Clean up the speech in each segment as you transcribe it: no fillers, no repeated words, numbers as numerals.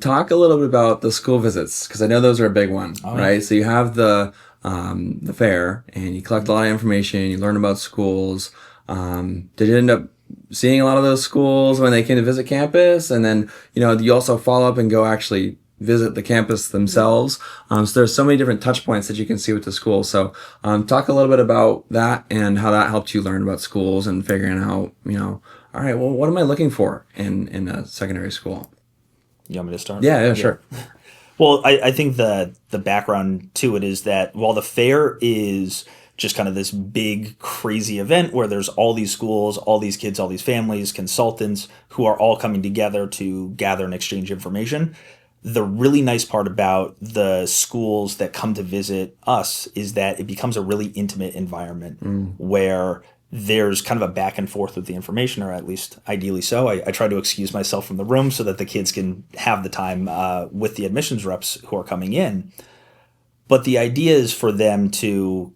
talk a little bit about the school visits, because I know those are a big one, right? So you have the fair, and you collect a lot of information. You learn about schools. Did you end up seeing a lot of those schools when they came to visit campus? And then, you also follow up and go actually visit the campus themselves. So there's so many different touch points that you can see with the school. So talk a little bit about that and how that helped you learn about schools and figuring out, all right, well, what am I looking for in a secondary school? You want me to start? Yeah, sure. Well, I think the background to it is that while the fair is just kind of this big, crazy event where there's all these schools, all these kids, all these families, consultants who are all coming together to gather and exchange information, the really nice part about the schools that come to visit us is that it becomes a really intimate environment where there's kind of a back and forth with the information, or at least ideally so. I try to excuse myself from the room so that the kids can have the time with the admissions reps who are coming in. But the idea is for them to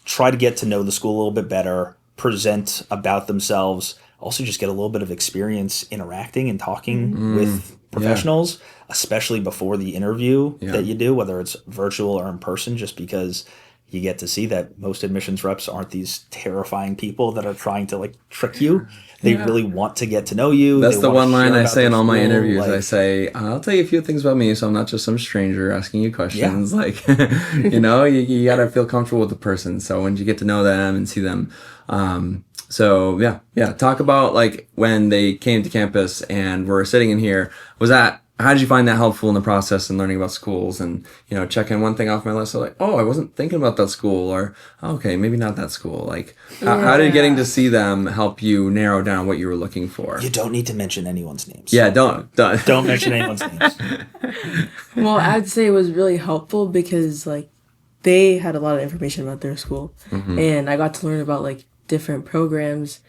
try to get to know the school a little bit better, present about themselves, also just get a little bit of experience interacting and talking with professionals, especially before the interview that you do, whether it's virtual or in person, just because you get to see that most admissions reps aren't these terrifying people that are trying to trick you. They really want to get to know you. That's the one line I say in all my interviews. Like, I say, I'll tell you a few things about me, so I'm not just some stranger asking you questions. Yeah. You got to feel comfortable with the person. So when you get to know them and see them, talk about when they came to campus and were sitting in here. How did you find that helpful in the process and learning about schools and, checking one thing off my list? So I wasn't thinking about that school, or, okay, maybe not that school. How did getting to see them help you narrow down what you were looking for? You don't need to mention anyone's names. Yeah, don't mention anyone's names. Well, I'd say it was really helpful because, they had a lot of information about their school. And I got to learn about, different programs,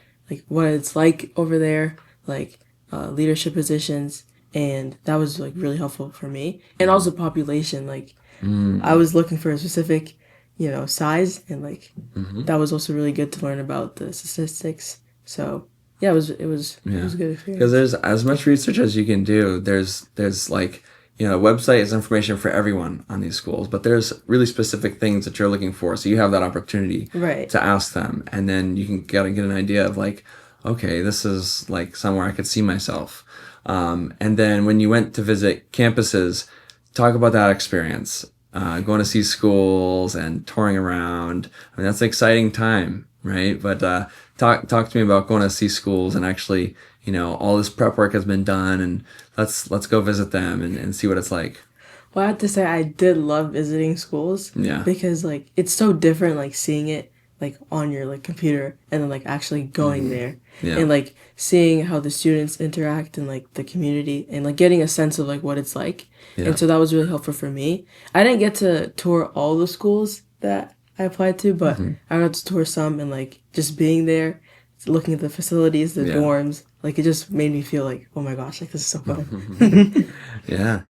what it's like over there, leadership positions. And that was really helpful for me, and also population. I was looking for a specific, size, and that was also really good to learn about the statistics. So yeah, it was a good experience. Because there's as much research as you can do. There's website is information for everyone on these schools, but there's really specific things that you're looking for. So you have that opportunity to ask them, and then you can get an idea of okay, this is somewhere I could see myself. And then when you went to visit campuses, talk about that experience, going to see schools and touring around. I mean, that's an exciting time, right? But talk to me about going to see schools and actually, all this prep work has been done, and let's go visit them and see what it's like. Well, I have to say I did love visiting schools. Yeah. Because it's so different, seeing it on your computer and then actually going there and seeing how the students interact in the community and getting a sense of what it's like. And so that was really helpful for me. I didn't get to tour all the schools that I applied to, but I got to tour some, and just being there, looking at the facilities, the dorms, it just made me feel oh my gosh, this is so fun. Yeah.